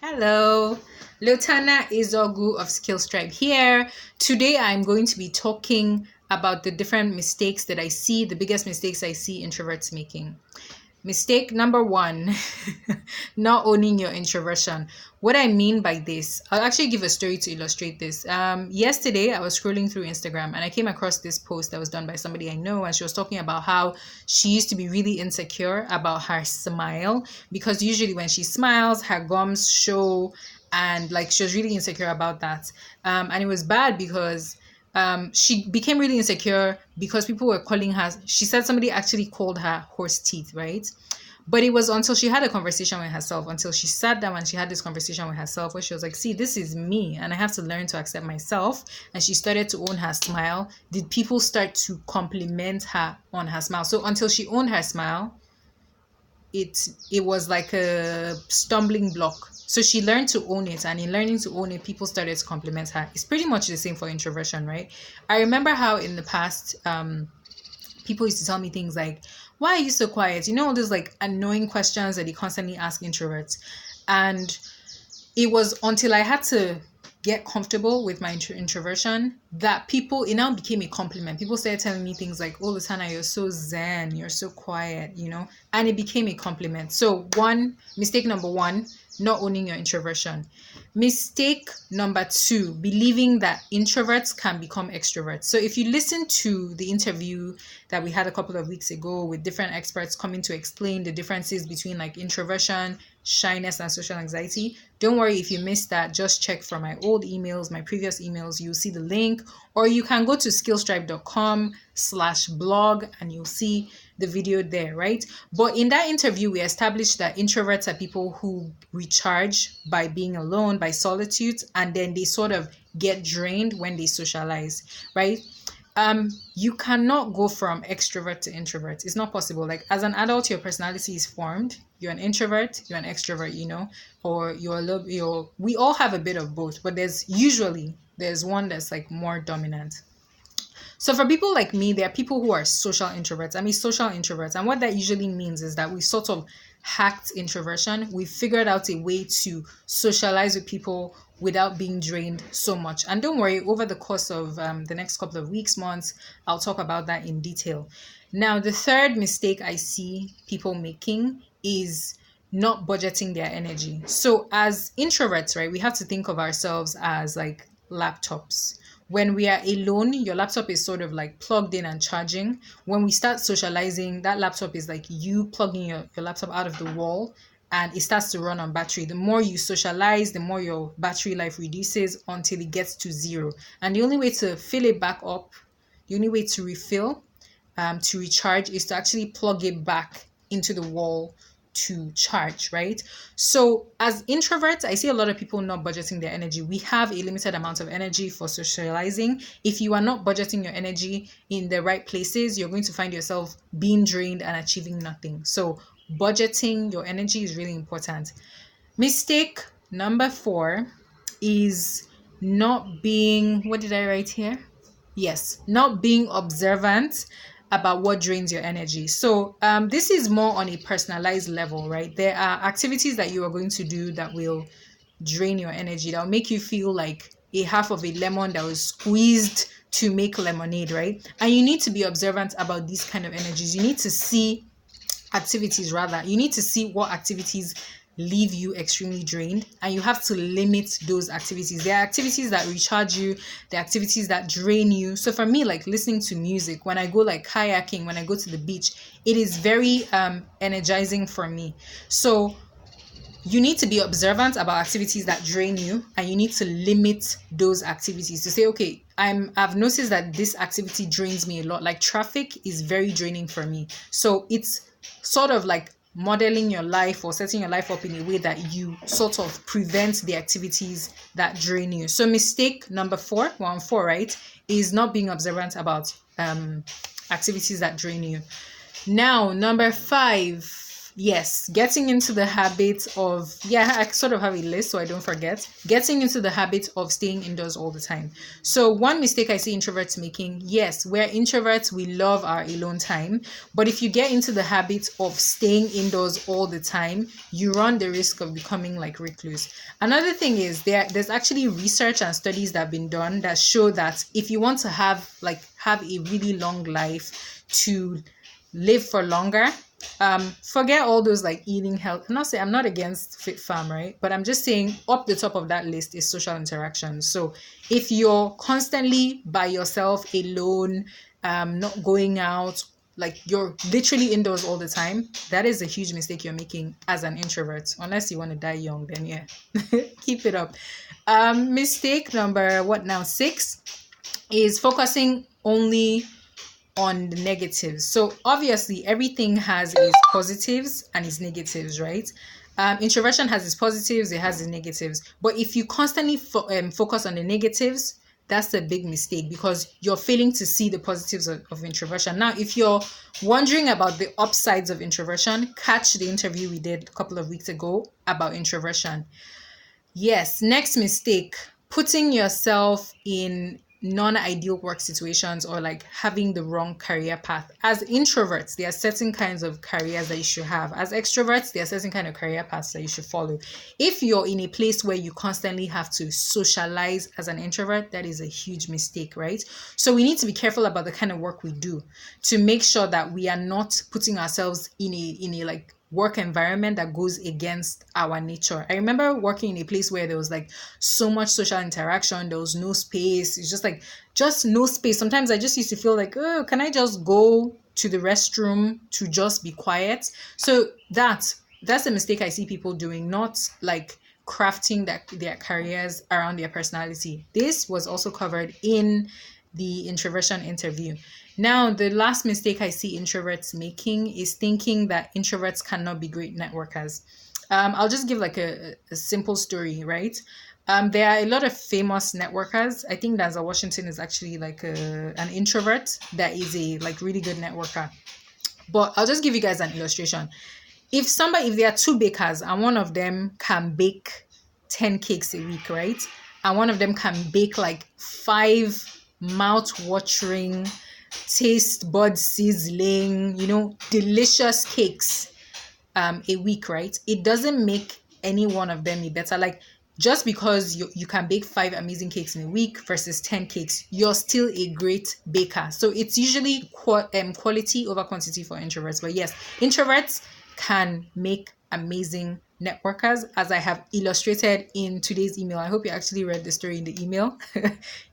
Hello, Lotana Izogu of Skills Tribe here. Today I'm going to be talking about the different mistakes that I see, the biggest mistakes I see introverts making. Mistake number one, not owning your introversion. What I mean by this, I'll actually give a story to illustrate this. Yesterday, I was scrolling through Instagram and I came across this post that was done by somebody I know, and she was talking about how she used to be really insecure about her smile because usually when she smiles, her gums show, and like she was really insecure about that. And it was bad because she became really insecure because people were calling her. She said somebody actually called her horse teeth, right? But it was until she had a conversation with herself, until she sat down and she had this conversation with herself where she was like, see, this is me and I have to learn to accept myself. And she started to own her smile. Did people start to compliment her on her smile? So until she owned her smile, it was like a stumbling block. So she learned to own it, and in learning to own it, people started to compliment her. It's pretty much the same for introversion, right? I remember how in the past, people used to tell me things like, why are you so quiet? You know, all those like annoying questions that they constantly ask introverts. And it was until I had to get comfortable with my introversion that it now became a compliment. People started telling me things like, oh, Latana, you're so zen, you're so quiet, and it became a compliment. So, mistake number one, not owning your introversion. Mistake number two, believing that introverts can become extroverts. So if you listen to the interview that we had a couple of weeks ago with different experts coming to explain the differences between like introversion, shyness, and social anxiety, don't worry if you missed that. Just check from my old emails, my previous emails. You'll see the link, or you can go to skillstripe.com/blog and you'll see the video there, right? But in that interview, we established that introverts are people who recharge by being alone, by solitude, and then they sort of get drained when they socialize, right? You cannot go from extrovert to introvert. It's not possible. Like as an adult, your personality is formed. You're an introvert, you're an extrovert, or we all have a bit of both, but there's one that's like more dominant. So for people like me, there are people who are social introverts. I mean, social introverts. And what that usually means is that we sort of hacked introversion. We figured out a way to socialize with people without being drained so much. And don't worry, over the course of the next couple of weeks, months, I'll talk about that in detail. Now, the third mistake I see people making is not budgeting their energy. So as introverts, right, we have to think of ourselves as like laptops. When we are alone, your laptop is sort of like plugged in and charging. When we start socializing, that laptop is like you plugging your laptop out of the wall and it starts to run on battery. The more you socialize, the more your battery life reduces until it gets to zero. And the only way to fill it back up, the only way to refill, to recharge is to actually plug it back into the wall to charge, right? So as introverts, I see a lot of people not budgeting their energy. We have a limited amount of energy for socializing. If you are not budgeting your energy in the right places, you're going to find yourself being drained and achieving nothing. So budgeting your energy is really important. Mistake number 4 is not being, what did I write here? Yes, not being observant about what drains your energy. So this is more on a personalized level, right? There are activities that you are going to do that will drain your energy, that will make you feel like a half of a lemon that was squeezed to make lemonade, right? And you need to be observant about these kind of energies. You need to see you need to see what activities leave you extremely drained, and you have to limit those activities. There are activities that recharge you, there are activities that drain you. So for me, like listening to music, when I go like kayaking, when I go to the beach, it is very energizing for me. So you need to be observant about activities that drain you, and you need to limit those activities to say, okay, I've noticed that this activity drains me a lot. Like traffic is very draining for me. So it's sort of like modeling your life or setting your life up in a way that you sort of prevent the activities that drain you. So mistake number 4, right, is not being observant about activities that drain you. Now, number 5, Yes, getting into the habit of, yeah, I sort of have a list so I don't forget. Getting into the habit of staying indoors all the time. So, one mistake I see introverts making, yes, we're introverts, we love our alone time. But if you get into the habit of staying indoors all the time, you run the risk of becoming like recluse. Another thing is there's actually research and studies that have been done that show that if you want to have a really long life, to live for longer, forget all those like eating health. I'm not against fit farm, right? But I'm just saying up the top of that list is social interaction. So if you're constantly by yourself, alone, not going out, like you're literally indoors all the time, that is a huge mistake you're making as an introvert. Unless you want to die young, then yeah, keep it up. Mistake number what now? 6 is focusing only on the negatives. So obviously everything has its positives and its negatives, right? Introversion has its positives, it has its negatives. But if you constantly focus on the negatives, that's a big mistake because you're failing to see the positives of introversion. Now, if you're wondering about the upsides of introversion, catch the interview we did a couple of weeks ago about introversion. Yes, next mistake, putting yourself in non-ideal work situations or like having the wrong career path. As introverts, there are certain kinds of careers that you should have. As extroverts, there are certain kind of career paths that you should follow. If you're in a place where you constantly have to socialize as an introvert, that is a huge mistake, right? So we need to be careful about the kind of work we do to make sure that we are not putting ourselves in a like work environment that goes against our nature. I remember working in a place where there was like so much social interaction, there was no space. It's just no space. Sometimes I just used to feel like, oh, can I just go to the restroom to just be quiet? So that's a mistake I see people doing, not like crafting their careers around their personality. This was also covered in the introversion interview. Now, the last mistake I see introverts making is thinking that introverts cannot be great networkers. I'll just give like a simple story, right? There are a lot of famous networkers. I think Denzel Washington is actually like an introvert that is a like really good networker. But I'll just give you guys an illustration. If there are two bakers and one of them can bake 10 cakes a week, right? And one of them can bake like 5 mouth-watering, taste bud sizzling, delicious cakes a week, right? It doesn't make any one of them any better. Like just because you can bake 5 amazing cakes in a week versus 10 cakes, you're still a great baker. So it's usually quality over quantity for introverts. But yes, introverts can make amazing networkers, as I have illustrated in today's email. I hope you actually read the story in the email.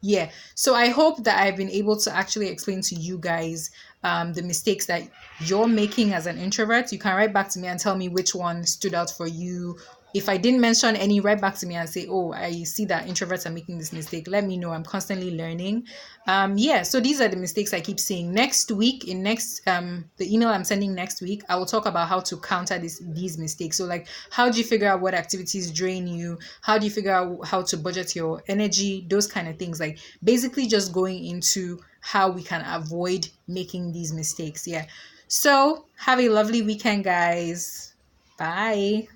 Yeah. So I hope that I've been able to actually explain to you guys the mistakes that you're making as an introvert. You can write back to me and tell me which one stood out for you. If I didn't mention any, write back to me and say, oh, I see that introverts are making this mistake. Let me know. I'm constantly learning. Yeah, so these are the mistakes I keep seeing. Next week, the email I'm sending next week, I will talk about how to counter these mistakes. So like, how do you figure out what activities drain you? How do you figure out how to budget your energy? Those kind of things. Like basically just going into how we can avoid making these mistakes. Yeah. So have a lovely weekend, guys. Bye.